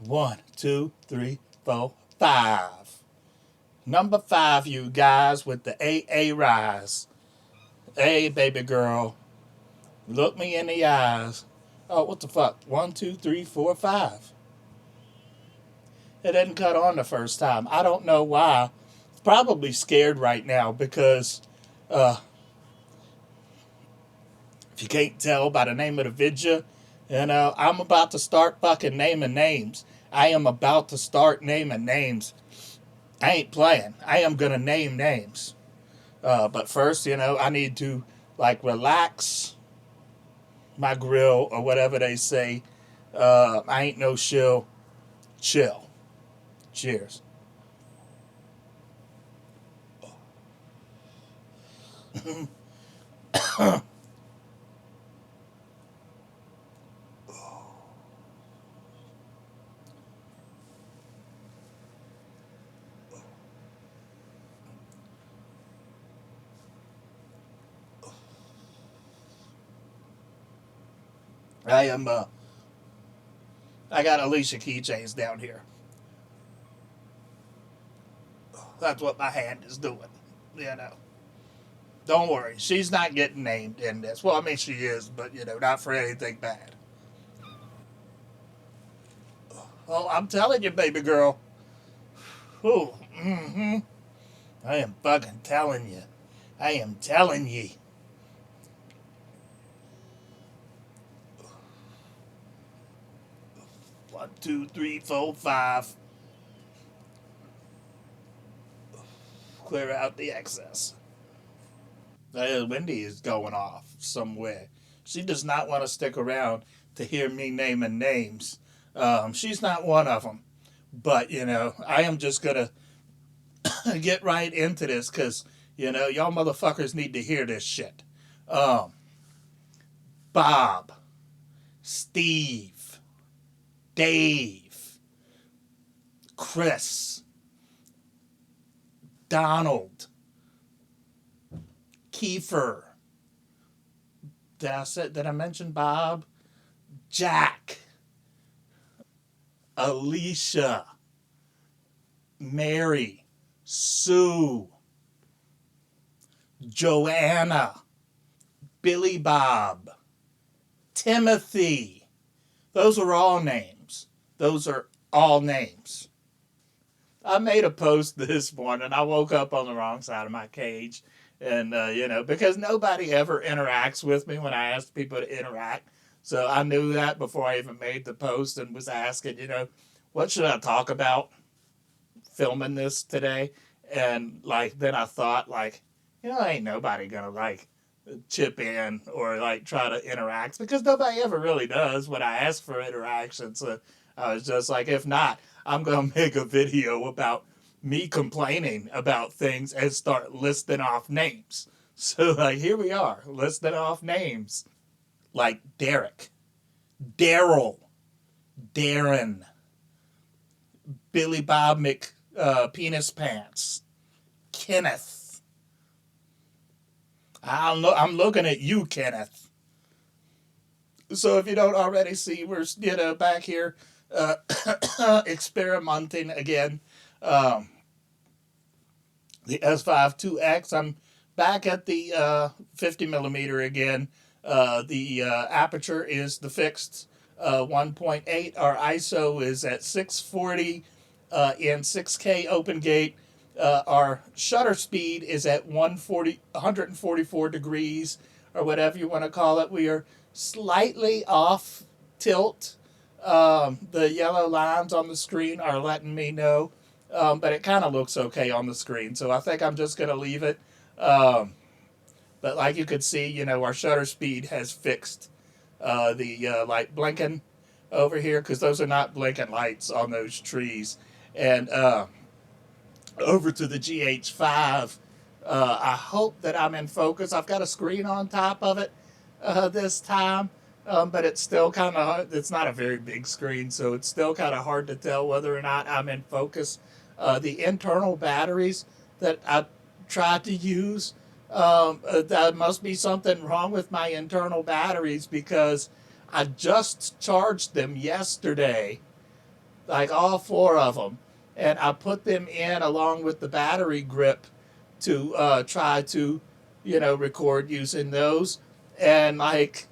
One, two, three, four, five. Number five, you guys, with the AA rise. Hey, baby girl, look me in the eyes. Oh, what the fuck? One, two, three, four, five. It didn't cut on the first time. I don't know why. It's probably scared right now because uh, if you can't tell by the name of the video, I'm about to start fucking naming names. I am about to start naming names. I ain't playing. I am gonna name names. But first, I need to like relax my grill or whatever they say. I ain't no shill. Chill. Cheers. I am. I got Alicia keychains down here. That's what my hand is doing. You know. Don't worry, she's not getting named in this. Well, I mean she is, but not for anything bad. Oh, I'm telling you, baby girl. Oh, mm-hmm. I am fucking telling you. I am telling ye. One, two, three, four, five. Clear out the excess. Wendy is going off somewhere. She does not want to stick around to hear me naming names. She's not one of them. But, I am just going to get right into this because, y'all motherfuckers need to hear this shit. Um, Bob, Steve, Dave, Chris, Donald, Kiefer. Did I mention Bob? Jack, Alicia, Mary, Sue, Joanna, Billy Bob, Timothy. Those are all names. Those are all names. I made a post this morning. I woke up on the wrong side of my cage. And, because nobody ever interacts with me when I ask people to interact. So I knew that before I even made the post and was asking, what should I talk about filming this today? And, then I thought, ain't nobody going to, chip in or, try to interact because nobody ever really does when I ask for interaction. So I was just like, if not, I'm going to make a video about me complaining about things and start listing off names. So, here we are, listing off names. Like Derek, Daryl, Darren, Billy Bob Penis Pants, Kenneth. I'm looking at you, Kenneth. So if you don't already see, we're, back here experimenting again. Um, the S5 2X. I'm back at the 50 millimeter again. The aperture is the fixed 1.8. Our ISO is at 640 in 6K open gate. Our shutter speed is at 144 degrees, or whatever you want to call it. We are slightly off tilt. The yellow lines on the screen are letting me know, but it kind of looks okay on the screen. So I think I'm just going to leave it. But like you could see, our shutter speed has fixed the light blinking over here because those are not blinking lights on those trees. And over to the GH5. I hope that I'm in focus. I've got a screen on top of it this time, but it's still kind of, it's not a very big screen, so it's still kind of hard to tell whether or not I'm in focus. The internal batteries that I tried to use, there must be something wrong with my internal batteries because I just charged them yesterday like all four of them, and I put them in along with the battery grip to try to, record using those, and like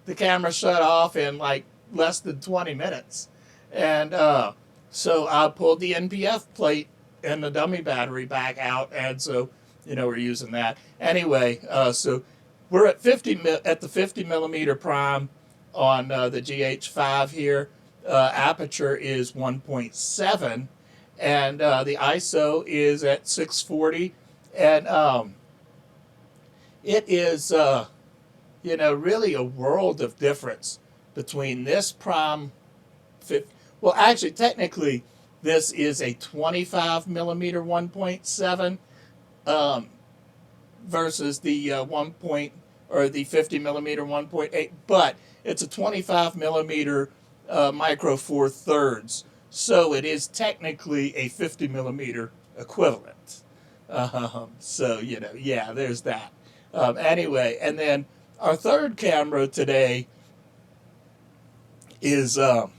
the camera shut off in like less than 20 minutes, and so I pulled the NPF plate and the dummy battery back out, and so we're using that anyway. So we're at the 50 millimeter prime on the GH5 here. Aperture is 1.7, and the ISO is at 640, and it is really a world of difference between this prime. Well, actually, technically, this is a 25 millimeter 1.7 um, versus the 1 point or the 50 millimeter 1.8, but it's a 25 millimeter micro four thirds, so it is technically a 50 millimeter equivalent. So yeah, there's that. Anyway, and then our third camera today is I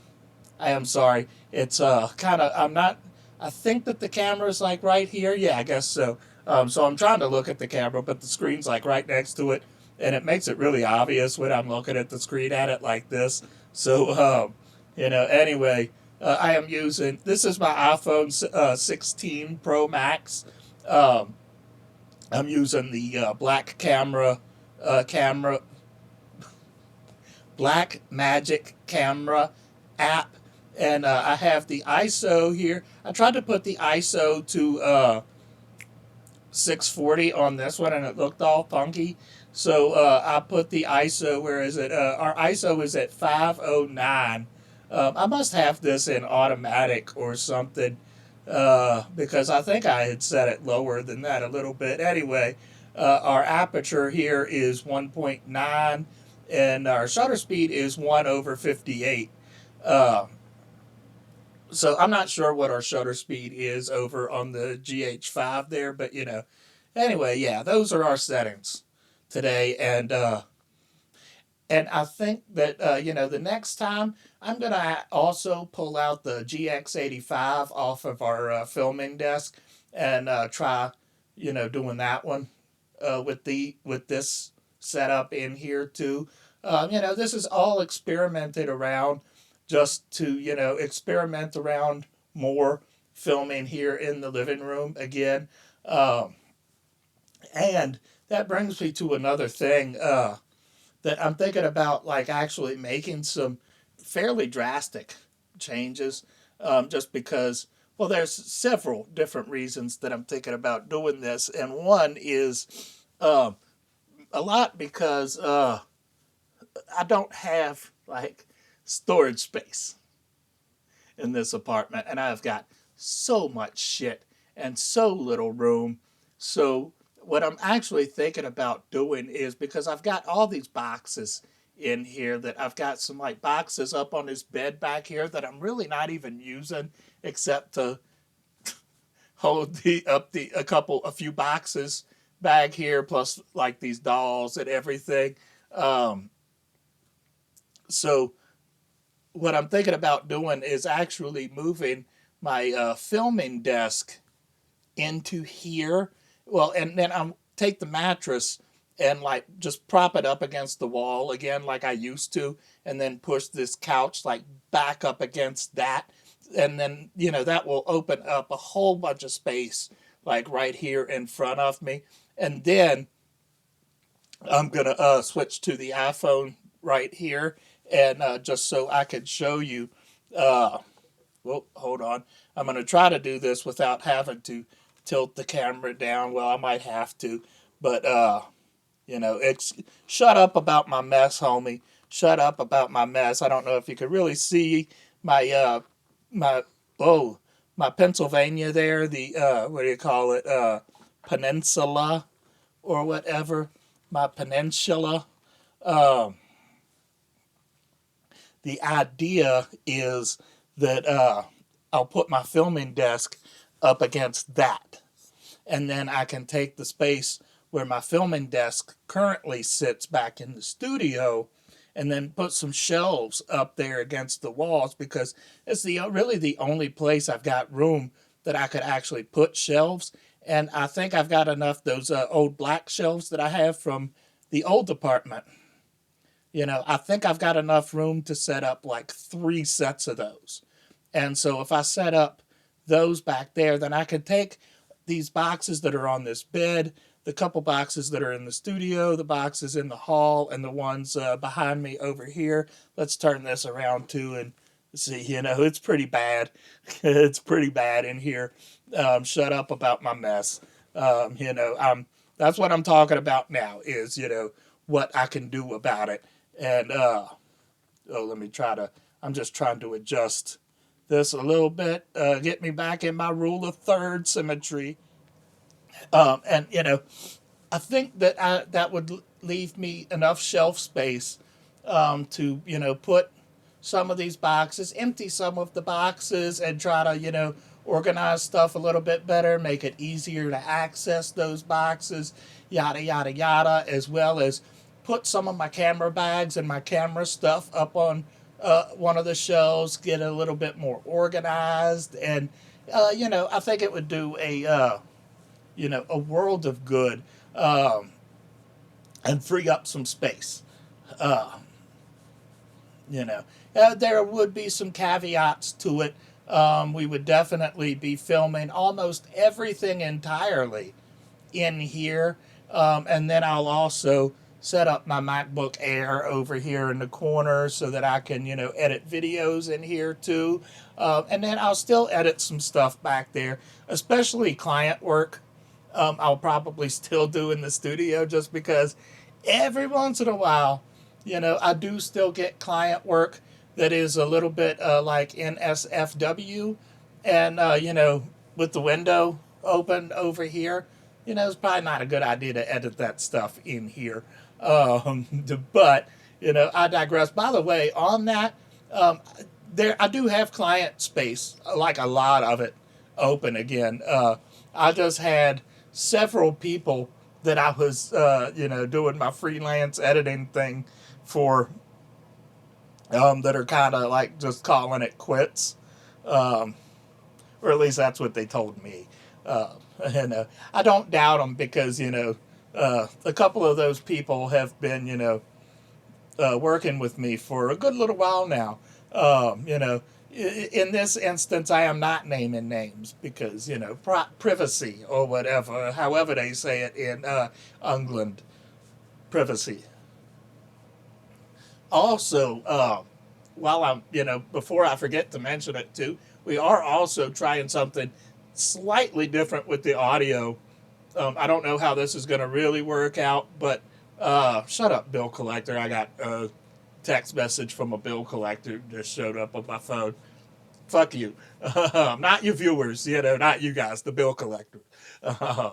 am sorry. It's kind of, I'm not, I think that the camera's like right here. Yeah, I guess so. So I'm trying to look at the camera, but the screen's like right next to it, and it makes it really obvious when I'm looking at the screen at it like this. So, anyway, I am using, this is my iPhone 16 Pro Max. Um, I'm using the Black Magic camera app, and I have the ISO here. I tried to put the ISO to 640 on this one, and it looked all funky. So I put the ISO. Where is it? Our ISO is at 509. I must have this in automatic or something, because I think I had set it lower than that a little bit. Anyway, our aperture here is 1.9, and our shutter speed is 1/58. Uh, so I'm not sure what our shutter speed is over on the GH5 there, but anyway, yeah, those are our settings today, and I think that the next time I'm gonna also pull out the GX85 off of our filming desk and try doing that one with this setup in here too. This is all experimented around just to experiment around more filming here in the living room again. Um, and that brings me to another thing that I'm thinking about, like actually making some fairly drastic changes, just because, well, there's several different reasons that I'm thinking about doing this. And one is um, a lot because I don't have like storage space in this apartment, and I've got so much shit and so little room. So, what I'm actually thinking about doing is, because I've got all these boxes in here, that I've got some like boxes up on this bed back here that I'm really not even using except to hold a few boxes back here, plus like these dolls and everything. Um, so what I'm thinking about doing is actually moving my filming desk into here. Well, and then I'll take the mattress and like just prop it up against the wall again, like I used to, and then push this couch like back up against that. And then, that will open up a whole bunch of space, like right here in front of me. And then I'm going to switch to the iPhone right here, and just so I can show you. Uh, well, hold on. I'm going to try to do this without having to tilt the camera down. Well, I might have to, but it's shut up about my mess, homie. Shut up about my mess. I don't know if you could really see my my oh my Pennsylvania there. The what do you call it? Peninsula or whatever. My peninsula. Um, the idea is that I'll put my filming desk up against that, and then I can take the space where my filming desk currently sits back in the studio, and then put some shelves up there against the walls because it's really the only place I've got room that I could actually put shelves. And I think I've got enough those old black shelves that I have from the old apartment. I think I've got enough room to set up like 3 sets of those. And so if I set up those back there, then I could take these boxes that are on this bed, the couple boxes that are in the studio, the boxes in the hall, and the ones behind me over here. Let's turn this around too and see, it's pretty bad. It's pretty bad in here. Shut up about my mess. That's what I'm talking about now is, what I can do about it. And, I'm just trying to adjust this a little bit, get me back in my rule of third symmetry. And I think that that would leave me enough shelf space to put some of these boxes, empty some of the boxes, and try to organize stuff a little bit better, make it easier to access those boxes, yada yada yada, as well as put some of my camera bags and my camera stuff up on one of the shelves, get a little bit more organized, and I think it would do a world of good, and free up some space. Uh, there would be some caveats to it. We would definitely be filming almost everything entirely in here. And then I'll also set up my MacBook Air over here in the corner so that I can, edit videos in here too. And then I'll still edit some stuff back there, especially client work. I'll probably still do in the studio just because every once in a while, I do still get client work that is a little bit like NSFW. And, with the window open over here, it's probably not a good idea to edit that stuff in here. But, I digress. By the way, on that, I do have client space, like a lot of it, open again. I just had several people that I was, doing my freelance editing thing for, that are kind of like just calling it quits. Um, or at least that's what they told me. Uh, and I don't doubt them because, a couple of those people have been, working with me for a good little while now. In this instance, I am not naming names because, privacy or whatever, however they say it in England, privacy. Also, while I'm, before I forget to mention it too, we are also trying something slightly different with the audio. I don't know how this is going to really work out, but shut up, bill collector. I got a text message from a bill collector just showed up on my phone. Fuck you. Not you viewers, not you guys, the bill collector. Uh,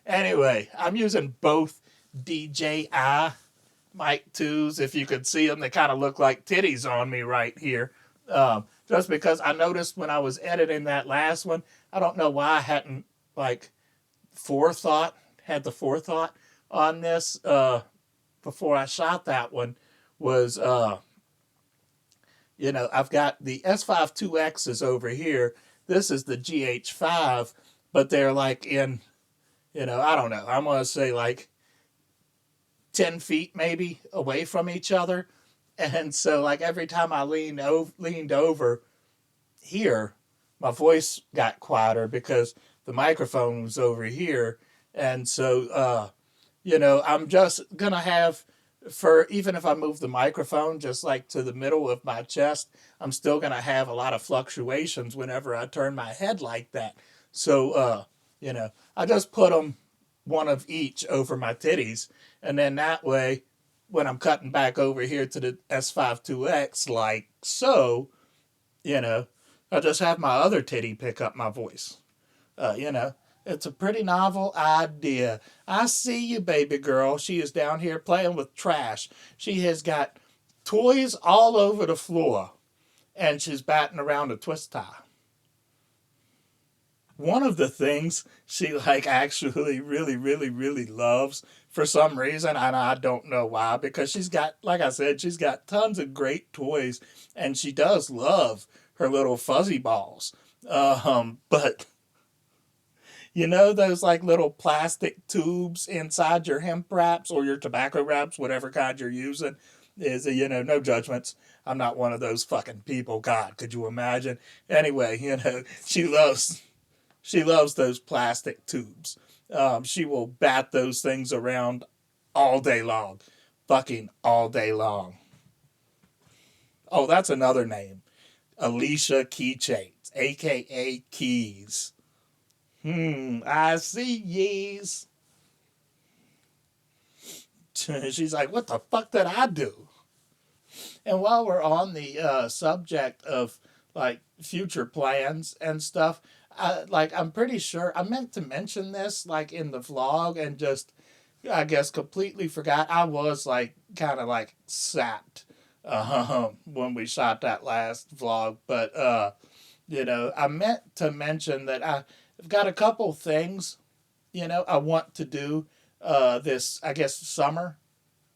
anyway, I'm using both DJI Mic 2s. If you could see them, they kind of look like titties on me right here. Just because I noticed when I was editing that last one, I don't know why I hadn't like had the forethought on this before I shot that one was, I've got the S5 2Xs over here. This is the GH5, but they're like in, I don't know, I'm going to say like 10 feet maybe away from each other. And so like every time I leaned over here, my voice got quieter because the microphone was over here. And so, I'm just going to have, for even if I move the microphone just like to the middle of my chest, I'm still going to have a lot of fluctuations whenever I turn my head like that. So, I just put them one of each over my titties. And then that way, when I'm cutting back over here to the S5 2X, like so, you know, I just have my other titty pick up my voice. Uh, you know, it's a pretty novel idea. I see you, baby girl. She is down here playing with trash. She has got toys all over the floor, and she's batting around a twist tie. one of the things she like actually really, really, really loves for some reason, and I don't know why, because she's got, like I said, she's got tons of great toys, and she does love her little fuzzy balls. But you know those like little plastic tubes inside your hemp wraps or your tobacco wraps, whatever kind you're using, is, no judgments. I'm not one of those fucking people. God, could you imagine? Anyway, she loves those plastic tubes. She will bat those things around all day long. Fucking all day long. Oh, that's another name. Alicia Keychains, aka Keys. I see yees. She's like, what the fuck did I do? And while we're on the subject of like future plans and stuff, I'm pretty sure I meant to mention this like in the vlog and just, I guess, completely forgot. I was like kind of like sapped when we shot that last vlog, but I meant to mention that I've got a couple things I want to do this, I guess, summer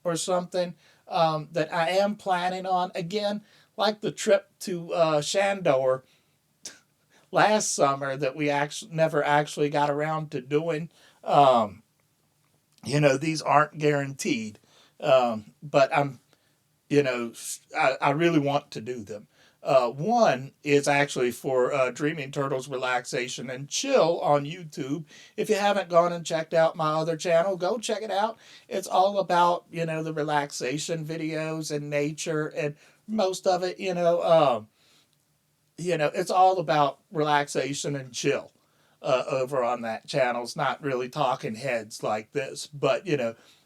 or something, that I am planning on. Again, like the trip to Shandor last summer that we actually never actually got around to doing. Um, these aren't guaranteed, but I really want to do them. One is actually for Dreaming Turtles Relaxation and Chill on YouTube. If you haven't gone and checked out my other channel, go check it out. It's all about, the relaxation videos and nature, and most of it, it's all about relaxation and chill over on that channel. It's not really talking heads like this, but,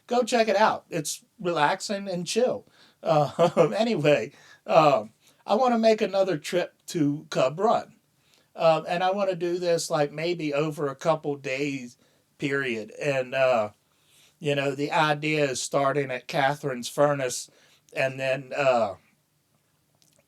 go check it out. It's relaxing and chill. Anyway, I want to make another trip to Cub Run. And I want to do this like maybe over a couple days period. And, the idea is starting at Catherine's Furnace and then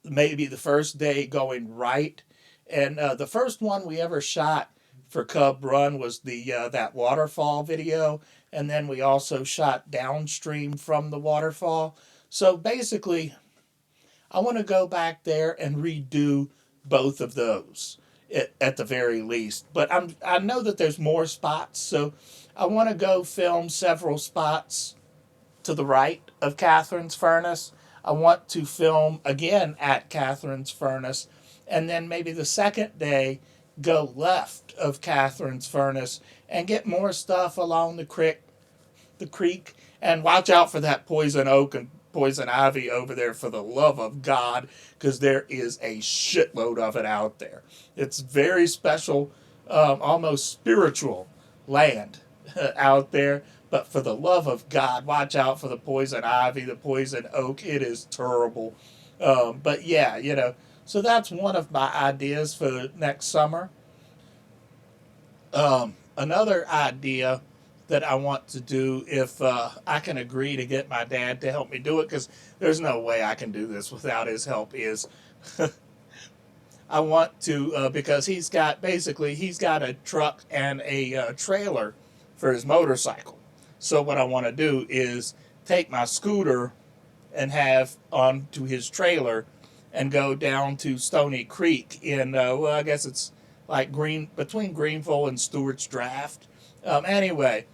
maybe the first day going right. And the first one we ever shot for Cub Run was the that waterfall video. And then we also shot downstream from the waterfall. So basically, I want to go back there and redo both of those at the very least. But I know that there's more spots, so I want to go film several spots to the right of Catherine's Furnace. I want to film again at Catherine's Furnace, and then maybe the second day go left of Catherine's Furnace and get more stuff along the creek, and watch out for that poison oak and poison ivy over there, for the love of God, because there is a shitload of it out there. It's very special, almost spiritual land out there. But for the love of God, watch out for the poison ivy, the poison oak. It is terrible. But yeah, so that's one of my ideas for next summer. Another idea that I want to do, if I can agree to get my dad to help me do it, because there's no way I can do this without his help, is I want to, because he's got a truck and a trailer for his motorcycle. So what I want to do is take my scooter and have onto his trailer and go down to Stony Creek in, I guess it's like between Greenville and Stewart's Draft. Anyway,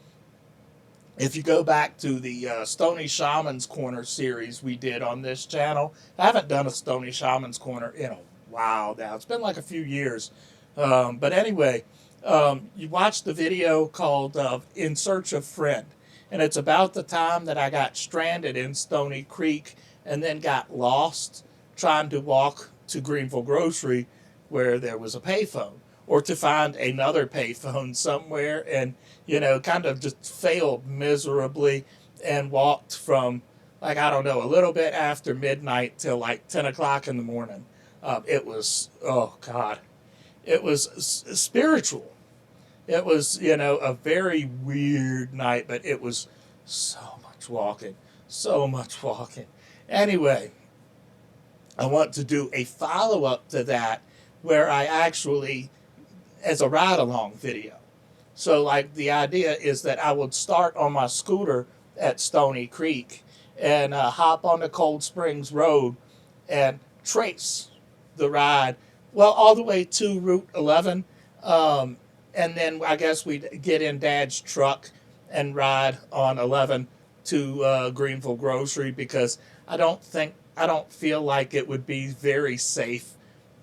if you go back to the Stony Shaman's Corner series we did on this channel, I haven't done a Stony Shaman's Corner in a while now. It's been like a few years. But anyway, you watched the video called In Search of Friend. And it's about the time that I got stranded in Stony Creek and then got lost trying to walk to Greenville Grocery where there was a payphone, or to find another payphone somewhere, and kind of just failed miserably and walked from, like, I don't know, a little bit after midnight till like 10 o'clock in the morning. It was, oh God, it was spiritual. It was, a very weird night, but it was so much walking, so much walking. Anyway, I want to do a follow up to that where I actually as a ride along video. So, like, the idea is that I would start on my scooter at Stony Creek and hop on the Cold Springs Road and trace the ride, well, all the way to Route 11. Um, and then I guess we'd get in Dad's truck and ride on 11 to Greenville Grocery, because I don't feel like it would be very safe,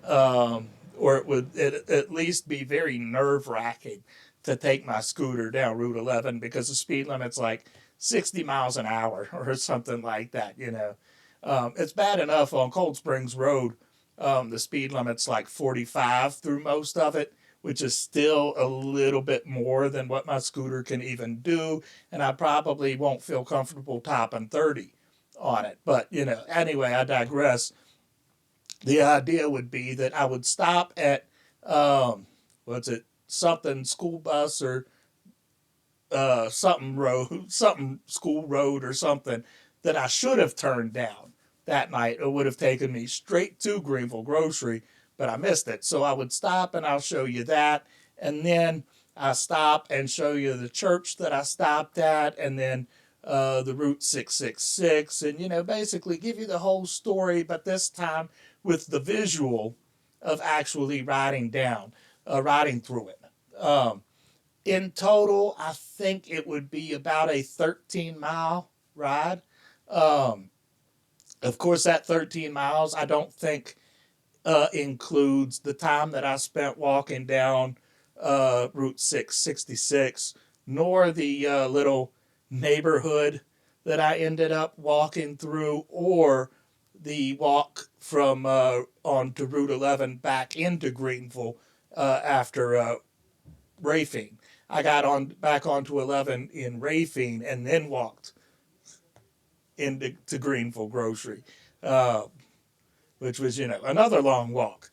or at least be very nerve wracking to take my scooter down Route 11, because the speed limit's like 60 miles an hour or something like that, you know. It's bad enough on Cold Springs Road. The speed limit's like 45 through most of it, which is still a little bit more than what my scooter can even do. And I probably won't feel comfortable topping 30 on it. But, you know, anyway, I digress. The idea would be that I would stop at, what's it, something school bus or something road, something school road or something that I should have turned down that night. It would have taken me straight to Greenville Grocery, but I missed it. So I would stop and I'll show you that. And then I stop and show you the church that I stopped at, and then the Route 666, and, you know, basically give you the whole story, but this time with the visual of actually riding through it. In total, I think it would be about a 13-mile ride. Um, of course, that 13 miles, I don't think includes the time that I spent walking down Route 666, nor the little neighborhood that I ended up walking through, or the walk from onto Route 11 back into Greenville after Rafine. I got on back onto 11 in Rafine and then walked into Greenville Grocery, uh, which was, you know, another long walk.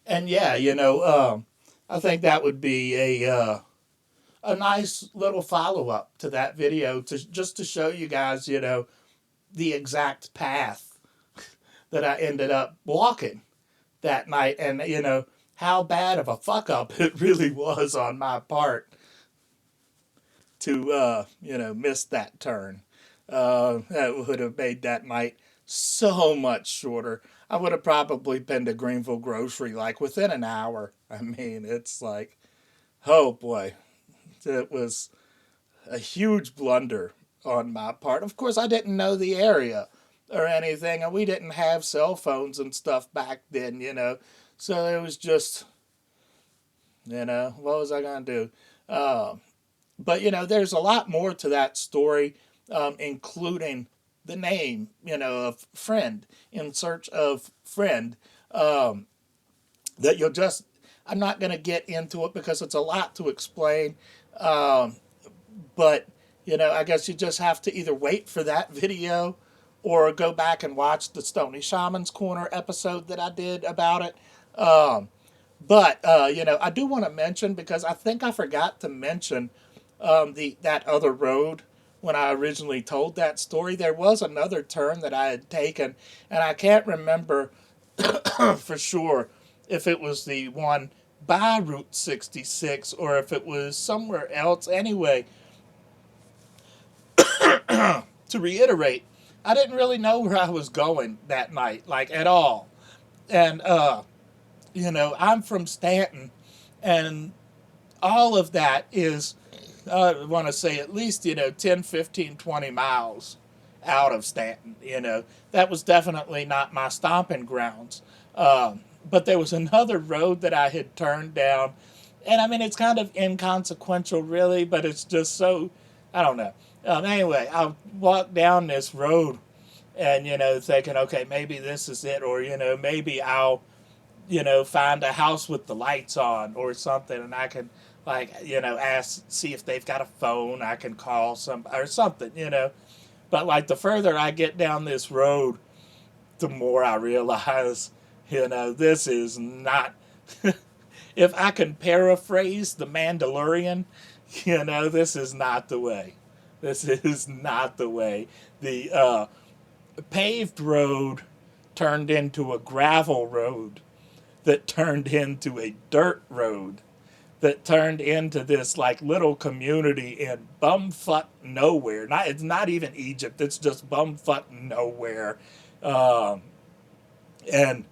And yeah, you know, I think that would be a nice little follow up to that video, to just to show you guys, you know, the exact path that I ended up walking that night, and, you know, how bad of a fuck up it really was on my part to you know, miss that turn. That would have made that night so much shorter. I would have probably been to Greenville Grocery like within an hour. I mean, it's like, oh boy, it was a huge blunder on my part. Of course, I didn't know the area or anything, and we didn't have cell phones and stuff back then, you know. So it was just, you know, what was I going to do? But, you know, there's a lot more to that story, including the name, you know, of Friend, In Search of Friend, um, that you'll just, I'm not going to get into it because it's a lot to explain. Um, but, you know, I guess you just have to either wait for that video or go back and watch the Stony Shaman's Corner episode that I did about it. Um, but you know, I do want to mention, because I think I forgot to mention the that other road when I originally told that story. There was another turn that I had taken, and I can't remember for sure if it was the one by Route 66 or if it was somewhere else. Anyway, to reiterate, I didn't really know where I was going that night, like, at all. And you know, I'm from Stanton, and all of that is, I want to say, at least, you know, 10, 15, 20 miles out of Stanton. You know, that was definitely not my stomping grounds. But there was another road that I had turned down. And I mean, it's kind of inconsequential, really, but it's just so, I don't know. Anyway, I walked down this road and, you know, thinking, okay, maybe this is it, or, you know, maybe I'll, you know, find a house with the lights on or something, and I can, like, you know, ask, see if they've got a phone, I can call some or something, you know. But, like, the further I get down this road, the more I realize, you know, this is not, if I can paraphrase the Mandalorian, you know, this is not the way. This is not the way. The paved road turned into a gravel road that turned into a dirt road. that turned into this like little community in bumfuck nowhere. Not it's not even Egypt. It's just bumfuck nowhere, um, and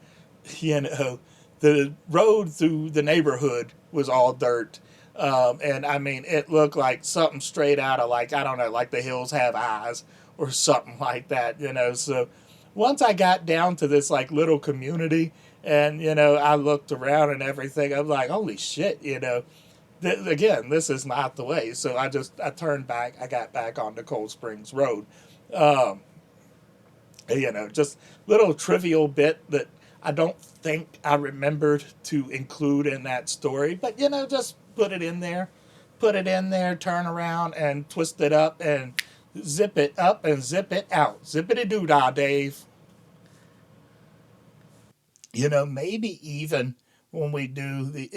you know the road through the neighborhood was all dirt. And I mean, it looked like something straight out of like I don't know, like The Hills Have Eyes or something like that. So once I got down to this like little community, and I looked around and everything, I'm like, holy shit, again, this is not the way. So I turned back. I got back onto Cold Springs Road. Um, just little trivial bit that I don't think I remembered to include in that story, but just put it in there, turn around and twist it up and zip it up and zip it out. Zippity doo dah, Dave. Maybe even when we do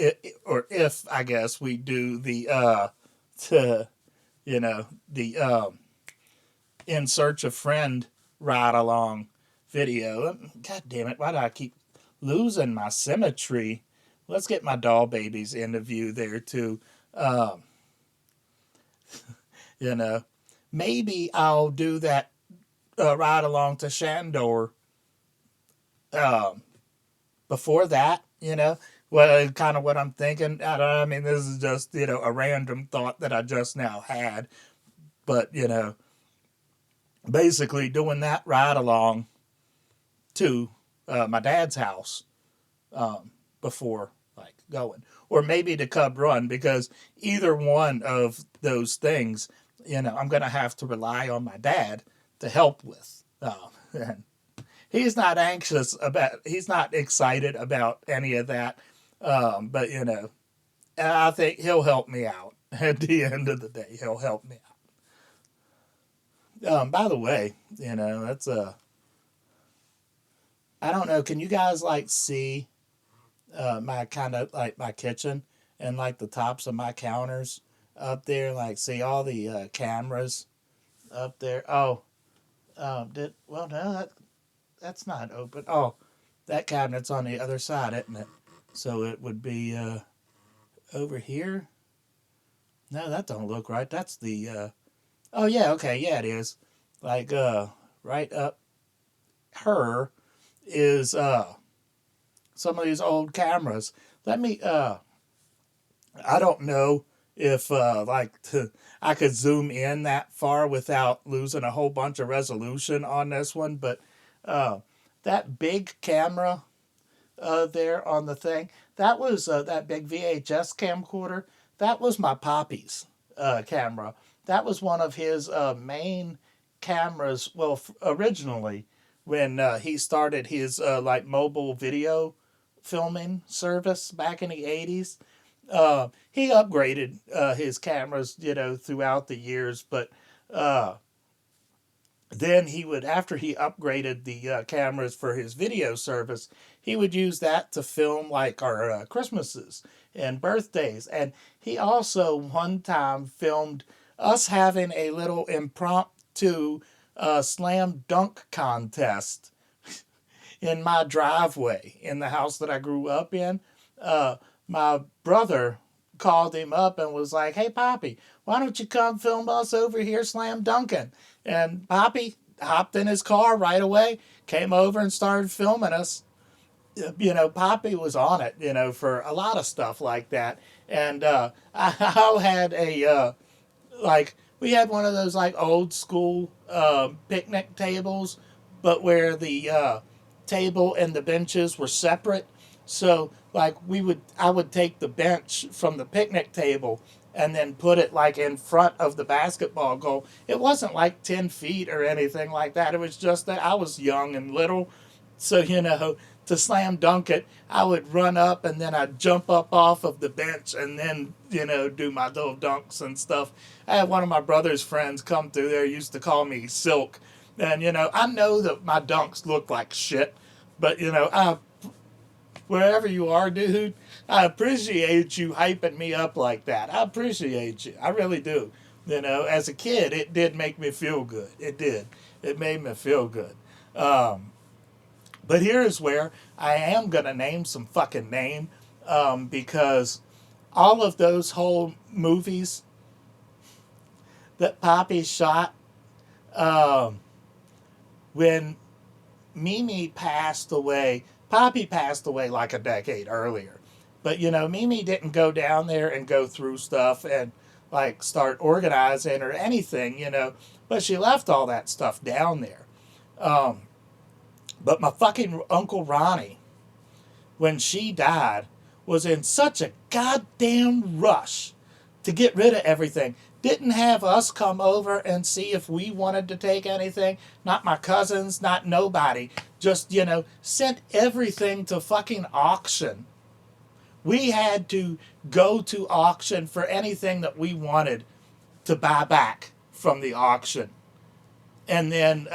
or if I guess we do to, the In Search of Friend ride along video. God damn it, why do I keep losing my symmetry? Let's get my doll babies into view there too. Um, you know, Maybe I'll do that ride along to Shandor um, before that. Well, kind of what I'm thinking. I mean, this is just a random thought that I just now had, but basically doing that ride along to my dad's house before like going, or maybe to Cub Run, because either one of those things, I'm gonna have to rely on my dad to help with. And he's not anxious about, he's not excited about any of that, but I think he'll help me out. At the end of the day, he'll help me out. By the way, that's I don't know. Can you guys like see my kind of like my kitchen and like the tops of my counters up there? Like see all the cameras up there. Oh, did well no that's not open. Oh, that cabinet's on the other side, isn't it? So it would be over here. No, that don't look right. That's the. Oh yeah, okay, yeah it is. Like right up her is some of these old cameras. Let me I don't know if I could zoom in that far without losing a whole bunch of resolution on this one, but uh that big camera there on the thing, that was that big VHS camcorder. That was my poppy's camera. That was one of his main cameras. Well, originally when he started his like mobile video filming service back in the 80s. He upgraded his cameras, throughout the years, but uh, then he would, after he upgraded the cameras for his video service, he would use that to film like our Christmases and birthdays. And he also one time filmed us having a little impromptu slam dunk contest in my driveway in the house that I grew up in. My brother called him up and was like, "Hey, Poppy, why don't you come film us over here slam dunking?" And Poppy hopped in his car right away, came over and started filming us. Poppy was on it, for a lot of stuff like that. And I had we had one of those like old school picnic tables, but where the table and the benches were separate. So like I would take the bench from the picnic table and then put it like in front of the basketball goal. It wasn't like 10 feet or anything like that. It was just that I was young and little. So, to slam dunk it, I would run up and then I'd jump up off of the bench and then, do my little dunks and stuff. I had one of my brother's friends come through there, used to call me Silk. And, I know that my dunks look like shit, but, wherever you are, dude, I appreciate you hyping me up like that. I appreciate you. I really do. As a kid, it did make me feel good. It did. It made me feel good. But here's where I am going to name some fucking name because all of those whole movies that Poppy shot, um, when Mimi passed away, Poppy passed away like a decade earlier. But, Mimi didn't go down there and go through stuff and like start organizing or anything. But she left all that stuff down there. Um, but my fucking Uncle Ronnie, when she died, was in such a goddamn rush to get rid of everything. Didn't have us come over and see if we wanted to take anything. Not my cousins, not nobody. Just, sent everything to fucking auction. We had to go to auction for anything that we wanted to buy back from the auction. And then,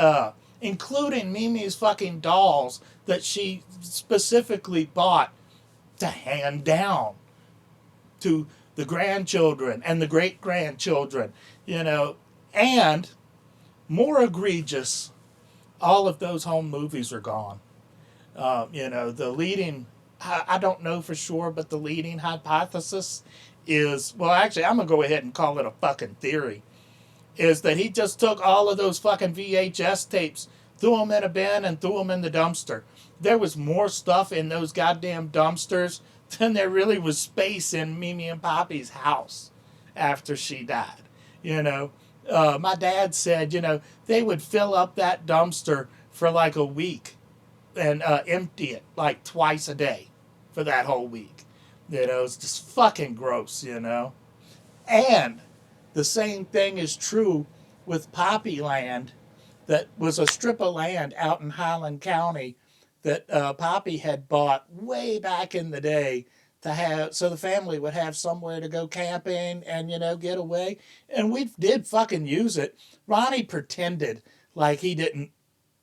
including Mimi's fucking dolls that she specifically bought to hand down to the grandchildren and the great grandchildren, and more egregious, all of those home movies are gone. The leading, I don't know for sure, but the leading hypothesis is, well, actually, I'm going to go ahead and call it a fucking theory, is that he just took all of those fucking VHS tapes, threw them in a bin, and threw them in the dumpster. There was more stuff in those goddamn dumpsters than there really was space in Mimi and Poppy's house after she died. My dad said, they would fill up that dumpster for like a week and empty it like twice a day for that whole week. It's just fucking gross. And the same thing is true with Poppy Land, that was a strip of land out in Highland County that Poppy had bought way back in the day to have, so the family would have somewhere to go camping and get away. And we did fucking use it. Ronnie pretended like he didn't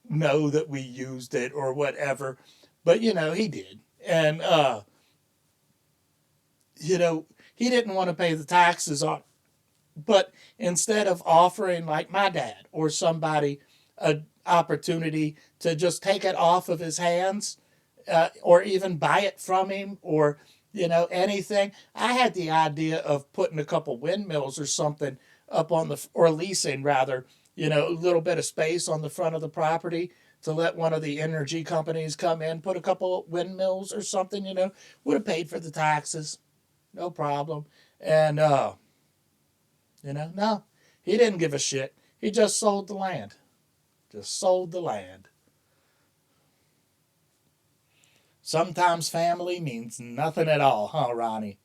know that we used it or whatever, but he did. And he didn't want to pay the taxes on. But instead of offering, like my dad or somebody, an opportunity to just take it off of his hands, or even buy it from him, or anything, I had the idea of putting a couple windmills or something up on the, or leasing rather, a little bit of space on the front of the property to let one of the energy companies come in, put a couple windmills or something. Would have paid for the taxes, no problem. And no, he didn't give a shit. He just sold the land. Just sold the land. Sometimes family means nothing at all, huh, Ronnie?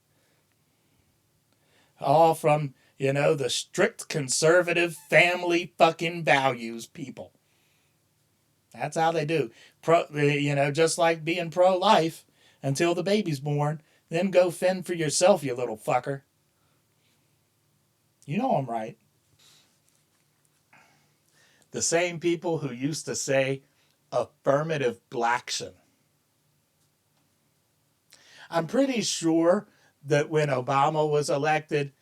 All from, the strict conservative family fucking values people. That's how they do. Just like being pro-life until the baby's born, then go fend for yourself, you little fucker. You know I'm right. The same people who used to say affirmative blaction. I'm pretty sure that when Obama was elected,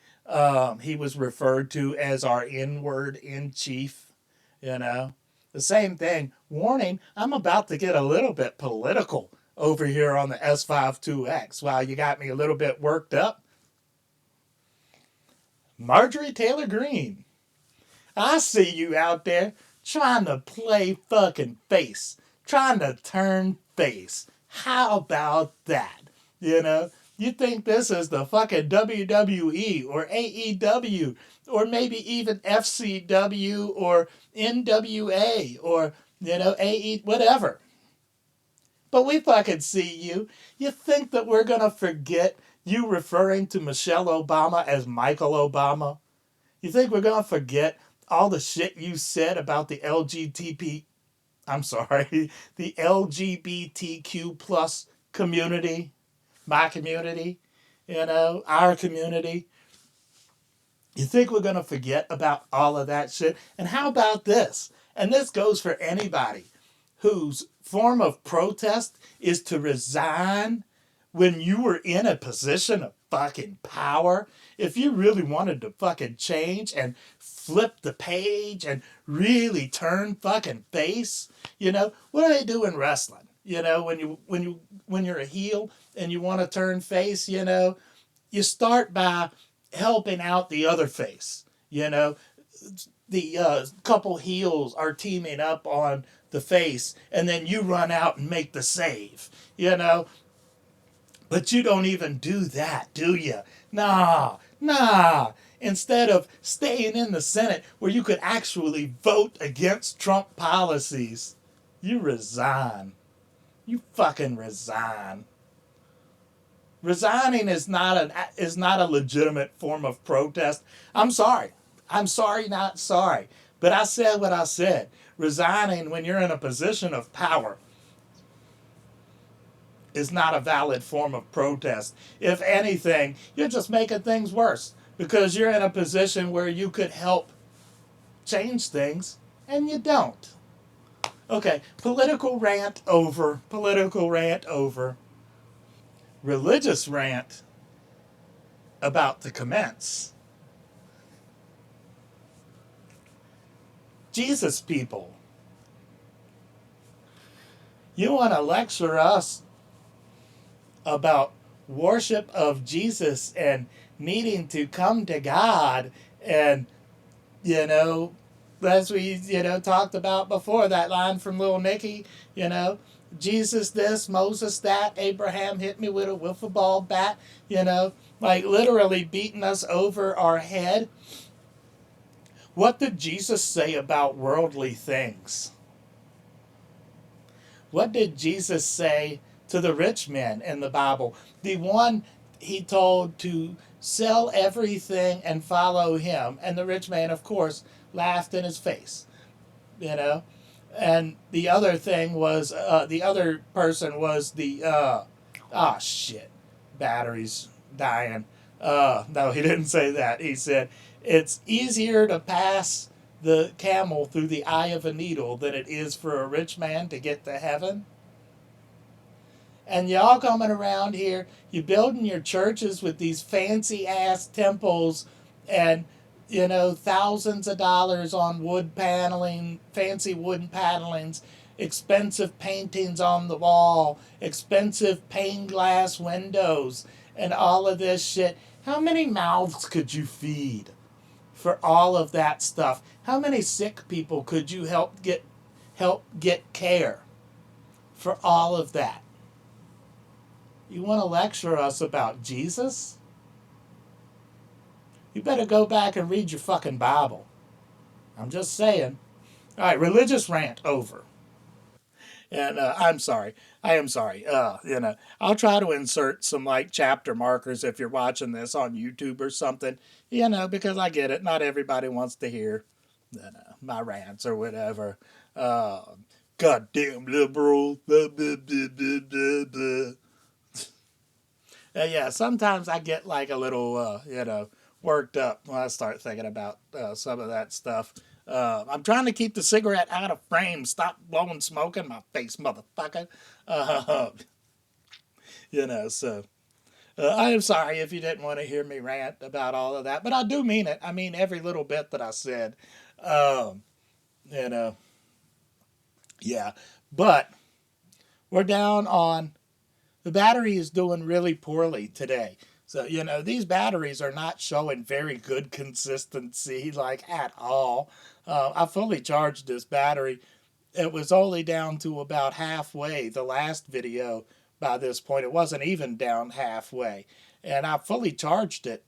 he was referred to as our N-word in chief. The same thing. Warning, I'm about to get a little bit political over here on the S52X. Wow, you got me a little bit worked up. Marjorie Taylor Greene, I see you out there trying to play fucking face, trying to turn face. How about that? You think this is the fucking WWE or AEW or maybe even FCW or NWA or, AE, whatever. But we fucking see you. You think that we're going to forget you referring to Michelle Obama as Michael Obama? You think we're going to forget all the shit you said about the the LGBTQ plus community, my community, our community? You think we're going to forget about all of that shit? And how about this? And this goes for anybody whose form of protest is to resign when you were in a position of fucking power. If you really wanted to fucking change and flip the page and really turn fucking face, what do they do in wrestling? When you're a heel and you want to turn face, you start by helping out the other face. You know, the couple heels are teaming up on the face, and then you run out and make the save. You know, but you don't even do that, do you? Nah, nah. Instead of staying in the Senate where you could actually vote against Trump policies, you resign. You fucking resign. Resigning is not a legitimate form of protest. I'm sorry. I'm sorry, not sorry. But I said what I said. Resigning when you're in a position of power is not a valid form of protest. If anything, you're just making things worse because you're in a position where you could help change things and you don't. Okay, political rant over. Political rant over. Religious rant about to commence. Jesus people, you want to lecture us about worship of Jesus and needing to come to God and, you know, as we, talked about before, that line from Little Nicky, you know, Jesus this, Moses that, Abraham hit me with a wiffle ball bat, like literally beating us over our head. What did Jesus say about worldly things? What did Jesus say to the rich man in the Bible? The one he told to sell everything and follow him. And the rich man, of course, laughed in his face, you know. And the other thing was, the other person was shit, batteries dying. No, he didn't say that. He said, it's easier to pass the camel through the eye of a needle than it is for a rich man to get to heaven. And y'all coming around here, you building your churches with these fancy ass temples and, thousands of dollars on wood paneling, fancy wooden panelings, expensive paintings on the wall, expensive pane glass windows, and all of this shit. How many mouths could you feed for all of that stuff? How many sick people could you help get care for all of that? You want to lecture us about Jesus? You better go back and read your fucking Bible. I'm just saying. All right, religious rant over. And I'm sorry. I am sorry. I'll try to insert some like chapter markers if you're watching this on YouTube or something, because I get it. Not everybody wants to hear my rants or whatever. Goddamn liberal. Blah, blah, blah, blah, blah, blah. Yeah, sometimes I get like a little, worked up when I start thinking about some of that stuff. I'm trying to keep the cigarette out of frame. Stop blowing smoke in my face, motherfucker. Uh, so I am sorry if you didn't want to hear me rant about all of that, but I do mean it. I mean every little bit that I said. Um, you know, yeah. But we're down on the battery is doing really poorly today. So, these batteries are not showing very good consistency, like at all. I fully charged this battery. It was only down to about halfway the last video by this point. It wasn't even down halfway. And I fully charged it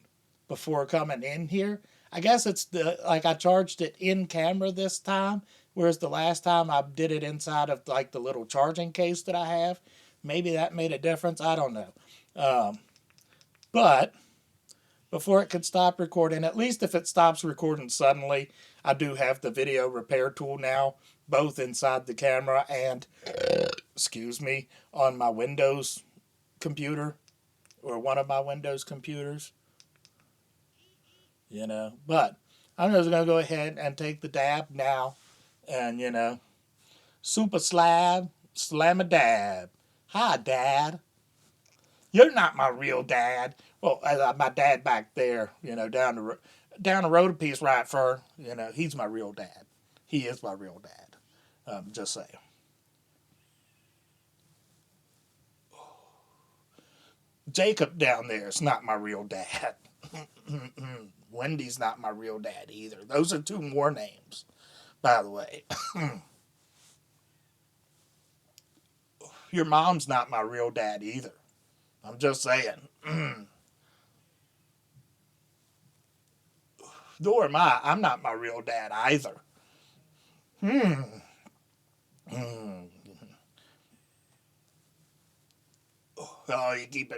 before coming in here. I guess it's I charged it in camera this time, whereas the last time I did it inside of like the little charging case that I have. Maybe that made a difference. I don't know. But before it could stop recording, at least if it stops recording suddenly, I do have the video repair tool now, both inside the camera and, on my Windows computer, or one of my Windows computers. But I'm just going to go ahead and take the dab now and, super slam a dab. Hi, Dad. You're not my real dad. Well, my dad back there, down the road a piece right fur, he's my real dad. He is my real dad. Just saying. Jacob down there is not my real dad. Wendy's not my real dad either. Those are two more names, by the way. Your mom's not my real dad either. I'm just saying. Nor am I. I'm not my real dad either. Hmm. Hmm. Oh, you keep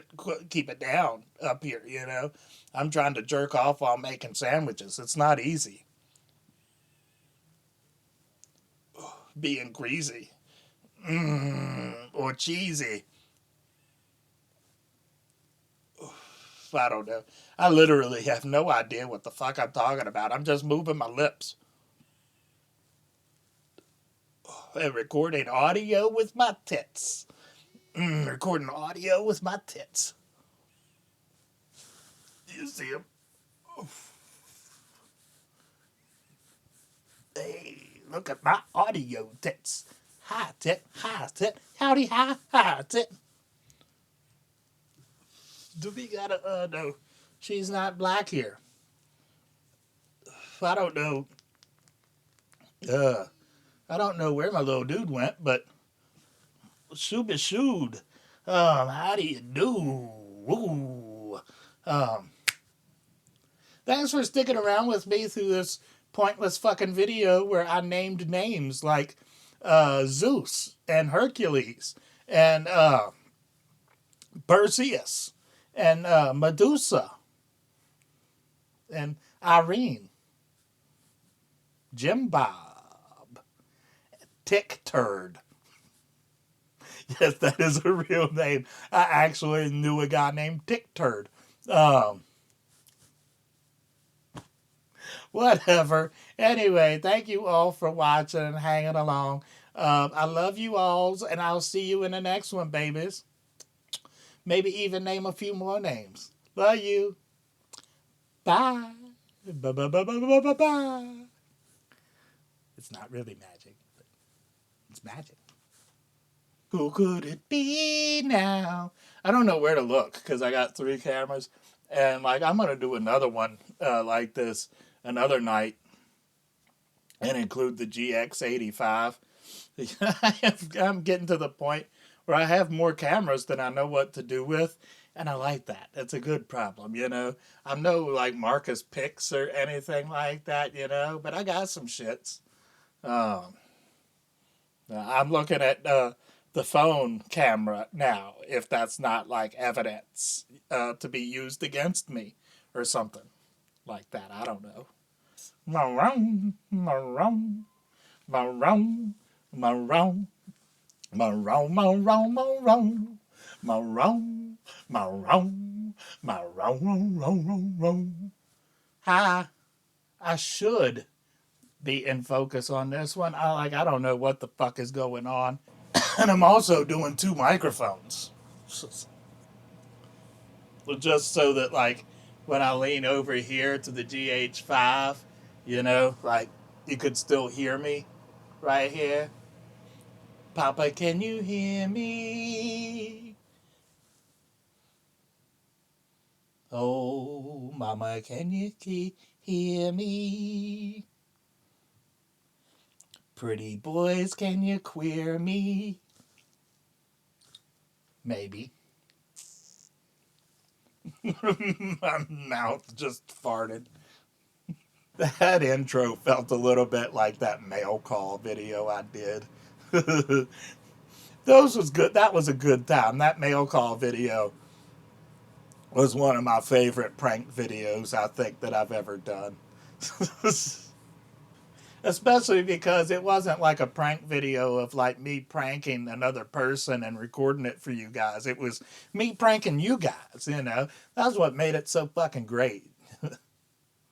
it down up here. You know, I'm trying to jerk off while making sandwiches. It's not easy. Being greasy, or cheesy. I don't know. I literally have no idea what the fuck I'm talking about. I'm just moving my lips and recording audio with my tits. Recording audio with my tits. You see them? Hey, look at my audio tits. Hi tit, howdy hi tit. Do we gotta, no, she's not black here. I don't know, uh, I don't know where my little dude went, but shooby shooed. How do you do? Woo. Um, Thanks for sticking around with me through this pointless fucking video where I named names like Zeus and Hercules and Perseus and Medusa and Irene, Jim Bob, Tick Turd. Yes, that is a real name. I actually knew a guy named Tick Turd. Um, Whatever. Anyway, thank you all for watching and hanging along. I love you all, and I'll see you in the next one, babies. Maybe even name a few more names. Love you. Bye. Bye bye bye bye bye bye bye. It's not really magic, but it's magic. Who could it be now? I don't know where to look because I got 3 cameras, and like I'm gonna do another one like this another night and include the GX85. I'm getting to the point where I have more cameras than I know what to do with, and I like that. It's a good problem, you know. I'm no like Marcus Pix or anything like that, you know, but I got some shits. Um, I'm looking at the phone camera now, if that's not like evidence to be used against me or something like that. I don't know. Maroon, maroon, maroon, maroon, maroon, maroon, maroon, maroon, maroon, maroon. Hi, I should be in focus on this one. I don't know what the fuck is going on. And I'm also doing 2 microphones. Just so that like when I lean over here to the GH5, you know, like you could still hear me right here. Papa, can you hear me? Oh, Mama, can you hear me? Pretty boys, can you queer me? Maybe. My mouth just farted. That intro felt a little bit like that mail call video I did. Those was good. That was a good time. That mail call video was one of my favorite prank videos I think that I've ever done. Especially because it wasn't like a prank video of like me pranking another person and recording it for you guys. It was me pranking you guys, you know. That's what made it so fucking great.